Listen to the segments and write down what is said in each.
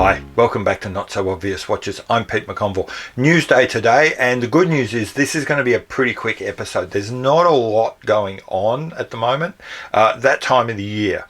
Hi, welcome back to Not So Obvious Watches. I'm Pete McConville. News day today, and the good news is this is going to be a pretty quick episode. There's not a lot going on at the moment, that time of the year.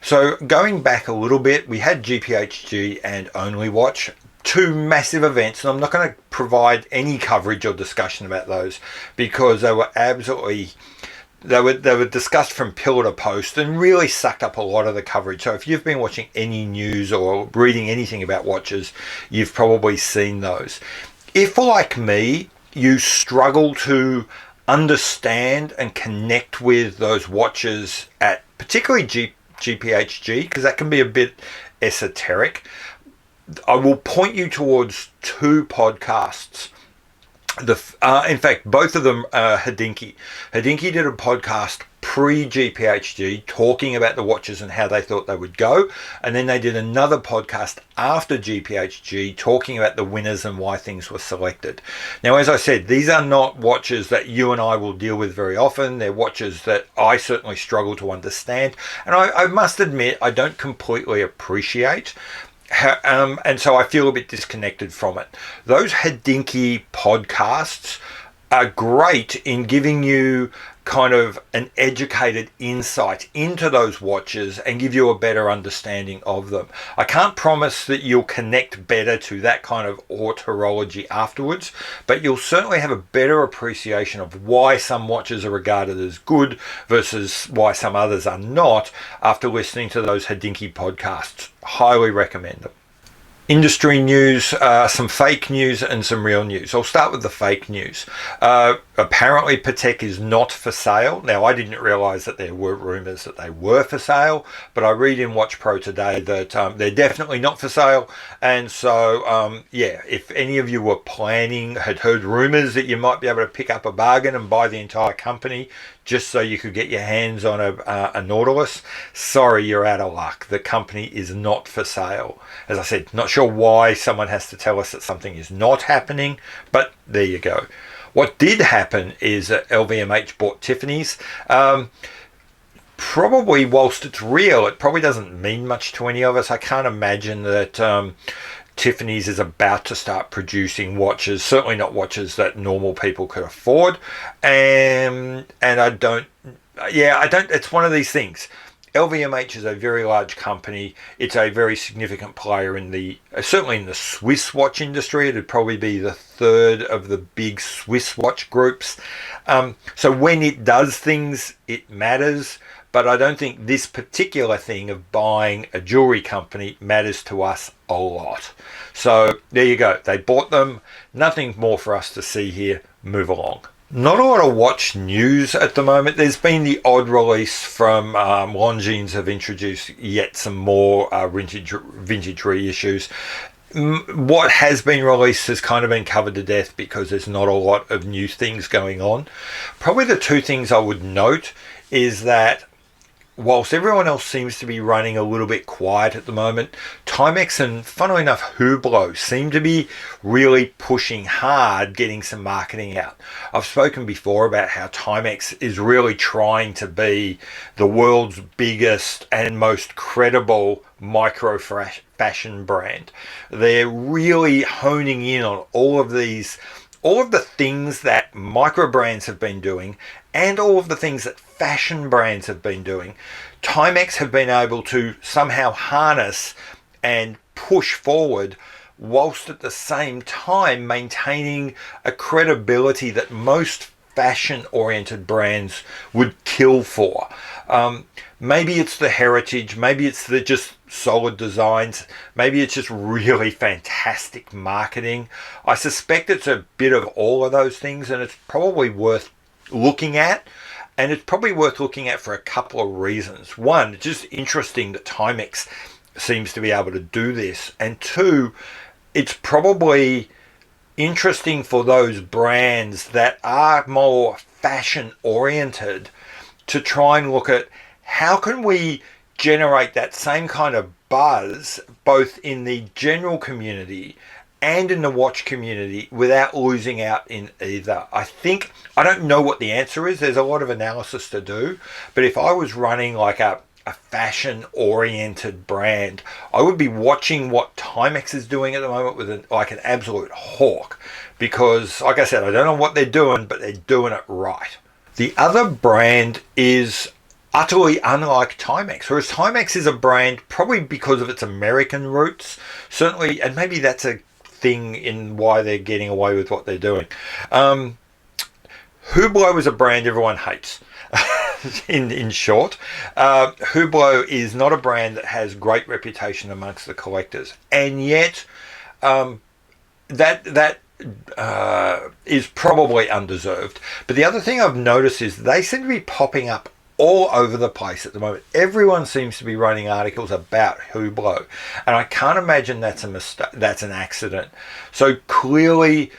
So going back a little bit, we had GPHG and Only Watch, two massive events, and I'm not going to provide any coverage or discussion about those because they were absolutely... They were discussed from pillar to post and really sucked up a lot of the coverage. So if you've been watching any news or reading anything about watches, you've probably seen those. If, like me, you struggle to understand and connect with those watches at particularly GPHG, because that can be a bit esoteric, I will point you towards two podcasts. In fact, both of them are Hodinkee. Hodinkee did a podcast pre-GPHG talking about the watches and how they thought they would go. And then they did another podcast after GPHG talking about the winners and why things were selected. Now, as I said, these are not watches that you and I will deal with very often. They're watches that I certainly struggle to understand. And I must admit, I don't completely appreciate. And so I feel a bit disconnected from it. Those Hodinkee podcasts are great in giving you kind of an educated insight into those watches and give you a better understanding of them. I can't promise that you'll connect better to that kind of autorology afterwards, but you'll certainly have a better appreciation of why some watches are regarded as good versus why some others are not after listening to those Hodinkee podcasts. Highly recommend them. Industry news, some fake news and some real news. I'll start with the fake news. Apparently Patek is not for sale. Now, I didn't realize that there were rumors that they were for sale, but I read in Watch Pro today that they're definitely not for sale. And so, if any of you were planning, had heard rumors that you might be able to pick up a bargain and buy the entire company just so you could get your hands on a Nautilus, sorry, you're out of luck. The company is not for sale. As I said, not sure why someone has to tell us that something is not happening, but there you go. What did happen is that LVMH bought Tiffany's. Probably, whilst it's real, it probably doesn't mean much to any of us. I can't imagine that Tiffany's is about to start producing watches, certainly not watches that normal people could afford. And I don't, it's one of these things. LVMH is a very large company. It's a very significant player certainly in the Swiss watch industry. It'd probably be the third of the big Swiss watch groups. So when it does things, it matters. But I don't think this particular thing of buying a jewelry company matters to us a lot. So there you go. They bought them. Nothing more for us to see here. Move along. Not a lot of watch news at the moment. There's been the odd release from Longines have introduced yet some more vintage reissues. What has been released has kind of been covered to death because there's not a lot of new things going on. Probably the two things I would note is that whilst everyone else seems to be running a little bit quiet at the moment, Timex and, funnily enough, Hublot seem to be really pushing hard, getting some marketing out. I've spoken before about how Timex is really trying to be the world's biggest and most credible micro fashion brand. They're really honing in on all of the things that micro brands have been doing and all of the things that fashion brands have been doing. Timex have been able to somehow harness and push forward whilst at the same time maintaining a credibility that most fashion-oriented brands would kill for. Maybe it's the heritage, maybe it's the just solid designs, maybe it's just really fantastic marketing. I suspect it's a bit of all of those things, and it's probably worth looking at. And it's probably worth looking at for a couple of reasons. One, it's just interesting that Timex seems to be able to do this. And two, it's probably interesting for those brands that are more fashion oriented to try and look at how can we generate that same kind of buzz both in the general community and in the watch community without losing out in either. I don't know what the answer is. There's a lot of analysis to do. But if I was running like a a fashion-oriented brand, I would be watching what Timex is doing at the moment with like an absolute hawk, because, like I said, I don't know what they're doing, but they're doing it right. The other brand is utterly unlike Timex, whereas Timex is a brand probably because of its American roots, certainly, and maybe that's a thing in why they're getting away with what they're doing. Hublot is a brand everyone hates. in short, Hublot is not a brand that has great reputation amongst the collectors, and yet that is probably undeserved. But the other thing I've noticed is they seem to be popping up all over the place at the moment. Everyone seems to be writing articles about Hublot, and I can't imagine that's a mistake. That's an accident. So clearly,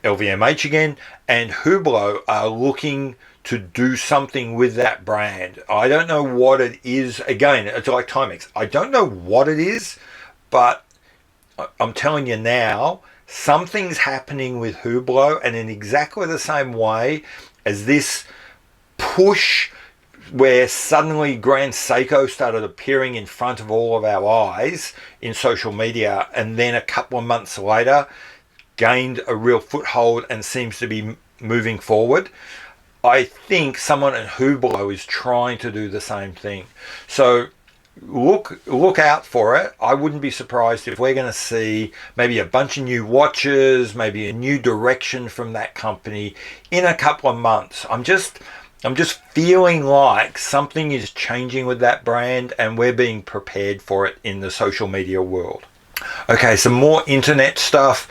LVMH again and Hublot are looking to do something with that brand. I don't know what it is. Again, it's like Timex. I don't know what it is, but I'm telling you now, something's happening with Hublot, and in exactly the same way as this push where suddenly Grand Seiko started appearing in front of all of our eyes in social media, and then a couple of months later gained a real foothold and seems to be moving forward. I think someone at Hublot is trying to do the same thing. So look out for it. I wouldn't be surprised if we're going to see maybe a bunch of new watches, maybe a new direction from that company in a couple of months. I'm just feeling like something is changing with that brand, and we're being prepared for it in the social media world. Okay, some more internet stuff.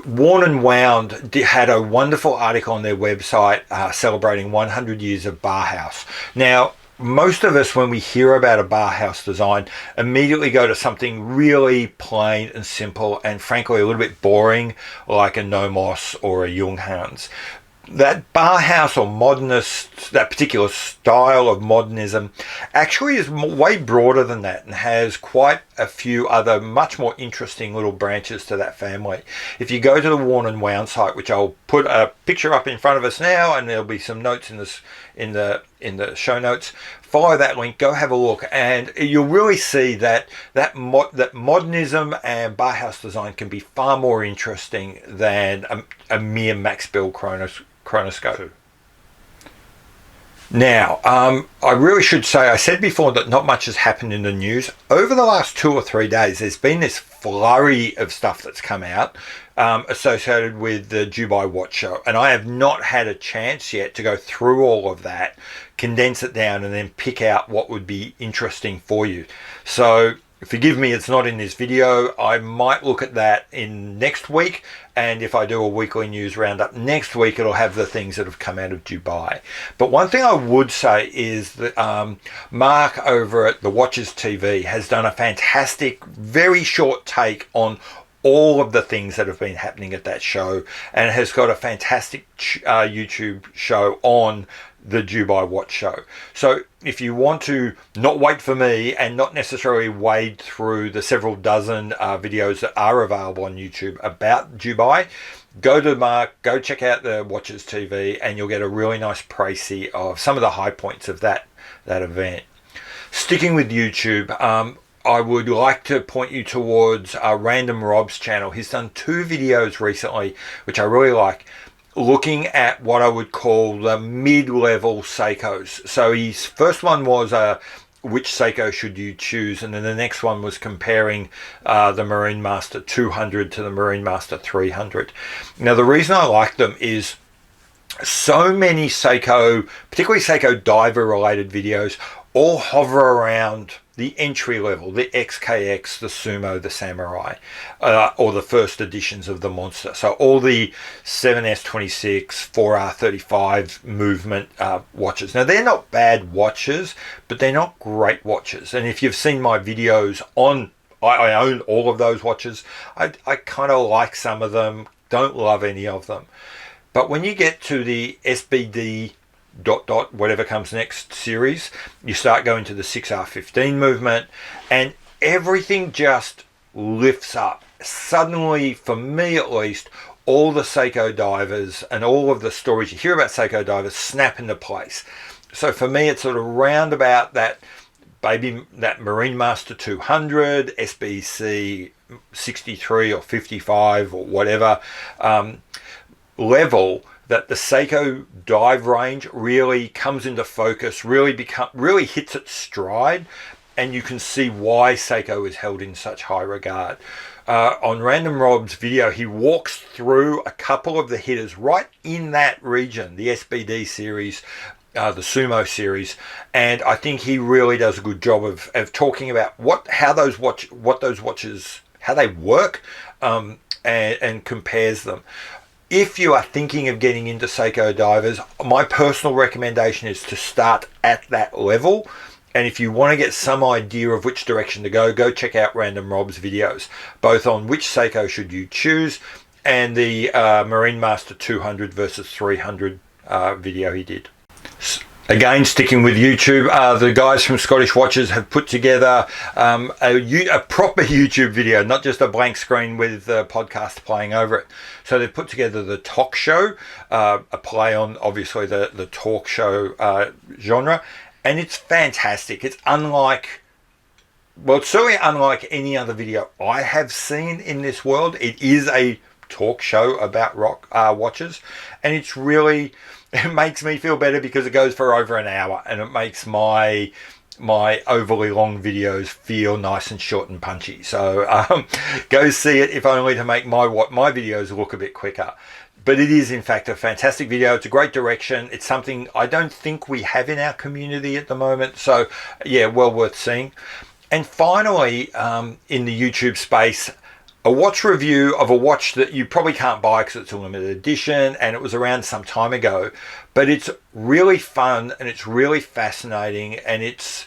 Worn and Wound had a wonderful article on their website celebrating 100 years of Bauhaus. Now, most of us, when we hear about a Bauhaus design, immediately go to something really plain and simple and frankly a little bit boring, like a Nomos or a Junghans. That Bauhaus or modernist, that particular style of modernism, actually is way broader than that and has quite a few other much more interesting little branches to that family. If you go to the Worn and Wound site, which I'll put a picture up in front of us now, and there'll be some notes in the show notes, follow that link, go have a look, and you'll really see that modernism and Bauhaus design can be far more interesting than a mere Max Bill chronoscope. Now, I really should say, I said before that not much has happened in the news. Over the last 2 or 3 days, there's been this flurry of stuff that's come out associated with the Dubai Watch Show. And I have not had a chance yet to go through all of that, condense it down, and then pick out what would be interesting for you. So forgive me, it's not in this video. I might look at that in next week, and if I do a weekly news roundup next week, it'll have the things that have come out of Dubai. But one thing I would say is that Mark over at the Watches TV has done a fantastic, very short take on all of the things that have been happening at that show, and has got a fantastic YouTube show on the Dubai Watch Show. So if you want to not wait for me and not necessarily wade through the several dozen videos that are available on YouTube about Dubai, go to Mark, go check out the Watches TV, and you'll get a really nice précis of some of the high points of that event. Sticking with YouTube, I would like to point you towards Random Rob's channel. He's done 2 videos recently, which I really like, looking at what I would call the mid-level Seikos. So his first one was which Seiko should you choose, and then the next one was comparing the Marine Master 200 to the Marine Master 300. Now, the reason I like them is so many Seiko, particularly Seiko diver related videos, all hover around the entry level, the XKX, the Sumo, the Samurai, or the first editions of the Monster. So all the 7S26, 4R35 movement watches. Now, they're not bad watches, but they're not great watches. And if you've seen my videos on, I own all of those watches. I kind of like some of them, don't love any of them. But when you get to the SBD whatever comes next series, you start going to the 6R15 movement, and everything just lifts up. Suddenly, for me at least, all the Seiko divers and all of the stories you hear about Seiko divers snap into place. So for me, it's sort of round about that Marine Master 200, SBC 63 or 55 or whatever level, that the Seiko dive range really comes into focus, really hits its stride, and you can see why Seiko is held in such high regard. On Random Rob's video, he walks through a couple of the hitters right in that region, the SBD series, the Sumo series, and I think he really does a good job of talking about how those watches, how they work, and compares them. If you are thinking of getting into Seiko divers, my personal recommendation is to start at that level. And if you want to get some idea of which direction to go check out Random Rob's videos, both on which Seiko should you choose and the Marine Master 200 versus 300 video he did. Again, sticking with YouTube, the guys from Scottish Watches have put together a proper YouTube video, not just a blank screen with the podcast playing over it. So they've put together the talk show, a play on obviously the talk show genre, and it's fantastic. It's certainly unlike any other video I have seen in this world. It is a talk show about watches, and it makes me feel better because it goes for over an hour, and it makes my overly long videos feel nice and short and punchy. So go see it, if only to make my videos look a bit quicker. But it is in fact a fantastic video. It's a great direction. It's something I don't think we have in our community at the moment. So yeah, well worth seeing. And finally, in the YouTube space, a watch review of a watch that you probably can't buy because it's a limited edition and it was around some time ago, but it's really fun and it's really fascinating, and it's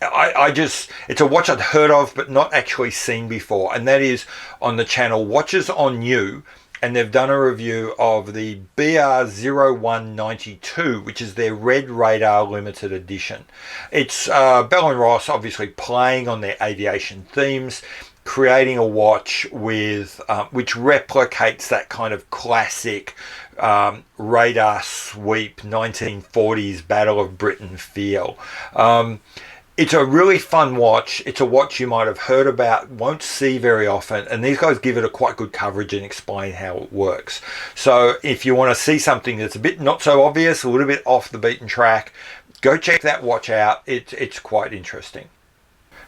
a watch I'd heard of but not actually seen before, and that is on the channel Watches on You, and they've done a review of the BR0192, which is their Red Radar limited edition. It's Bell & Ross obviously playing on their aviation themes, creating a watch with which replicates that kind of classic radar sweep 1940s Battle of Britain feel. It's a really fun watch. It's a watch you might have heard about, won't see very often, and these guys give it a quite good coverage and explain how it works. So if you want to see something that's a bit not so obvious, a little bit off the beaten track, go check that watch out. It's quite interesting.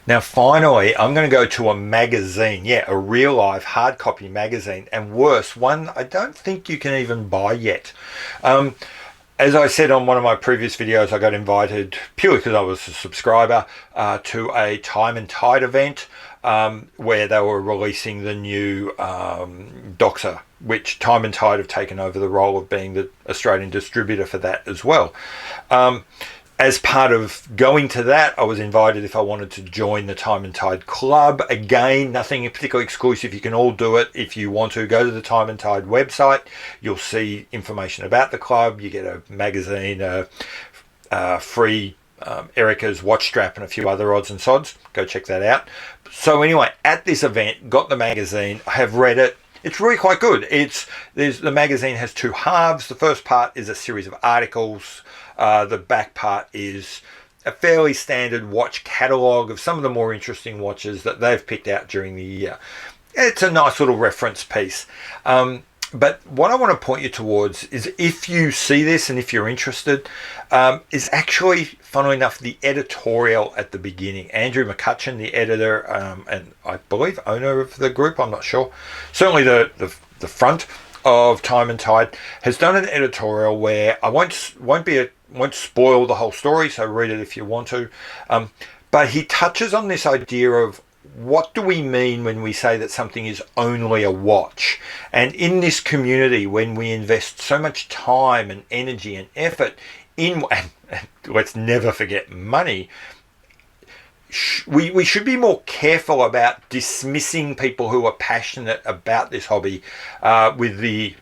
Now finally, I'm going to go to a magazine, a real life hard copy magazine, and worse, one I don't think you can even buy yet. As I said on one of my previous videos, I got invited, purely because I was a subscriber, to a Time and Tide event where they were releasing the new Doxa, which Time and Tide have taken over the role of being the Australian distributor for that as well. As part of going to that, I was invited if I wanted to join the Time and Tide Club. Again, nothing particularly exclusive. You can all do it if you want to. Go to the Time and Tide website. You'll see information about the club. You get a magazine, free Erica's watch strap, and a few other odds and sods. Go check that out. So anyway, at this event, got the magazine. I have read it. It's really quite good. The magazine has two halves. The first part is a series of articles. The back part is a fairly standard watch catalogue of some of the more interesting watches that they've picked out during the year. It's a nice little reference piece. But what I want to point you towards is, if you see this and if you're interested, is actually, funnily enough, the editorial at the beginning. Andrew McCutcheon, the editor, and I believe owner of the group, I'm not sure. Certainly the front of Time and Tide has done an editorial where I won't spoil the whole story, so read it if you want to. But he touches on this idea of, what do we mean when we say that something is only a watch? And in this community, when we invest so much time and energy and effort in, and let's never forget money, we should be more careful about dismissing people who are passionate about this hobby with the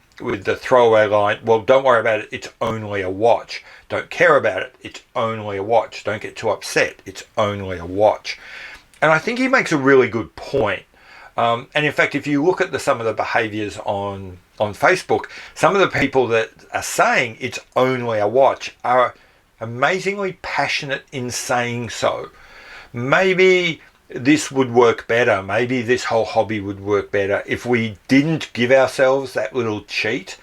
throwaway line, well, don't worry about it, it's only a watch. Don't care about it, it's only a watch. Don't get too upset, it's only a watch. And I think he makes a really good point. And in fact, if you look at some of the behaviours on Facebook, some of the people that are saying it's only a watch are amazingly passionate in saying so. Maybe this would work better. Maybe this whole hobby would work better if we didn't give ourselves that little cheat.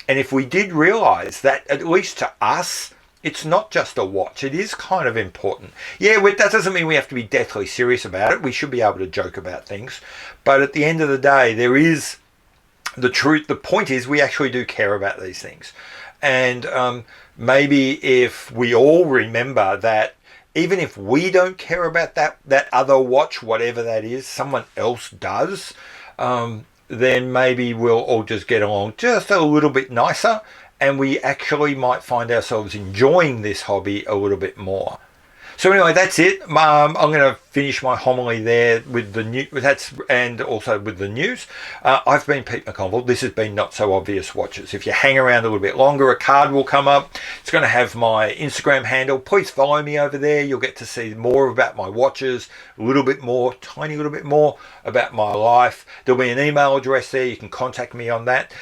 And if we did realize that, at least to us, it's not just a watch. It is kind of important. Yeah, that doesn't mean we have to be deathly serious about it. We should be able to joke about things. But at the end of the day, there is the truth. The point is we actually do care about these things. And maybe if we all remember that, even if we don't care about that other watch, whatever that is, someone else does, then maybe we'll all just get along just a little bit nicer, and we actually might find ourselves enjoying this hobby a little bit more. So anyway, that's it. I'm going to finish my homily there with the new. And also with the news. I've been Pete McConville. This has been Not So Obvious Watches. If you hang around a little bit longer, a card will come up. It's going to have my Instagram handle. Please follow me over there. You'll get to see more about my watches, a little bit more, tiny little bit more about my life. There'll be an email address there. You can contact me on that.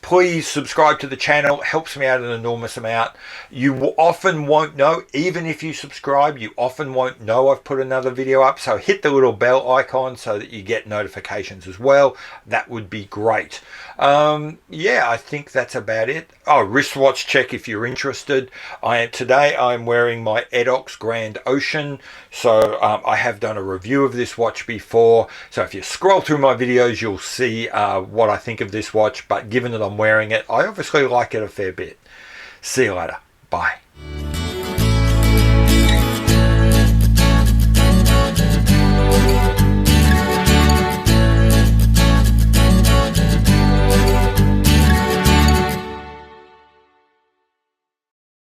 Please subscribe to the channel. It helps me out an enormous amount. You often won't know, even if you subscribe, you often won't know I've put another video up. So hit the little bell icon so that you get notifications as well. That would be great. Yeah, I think that's about it. Oh, wristwatch check if you're interested. Today I'm wearing my Edox Grand Ocean. So I have done a review of this watch before. So if you scroll through my videos, you'll see what I think of this watch. But given that I'm wearing it, I obviously like it a fair bit. See you later. Bye.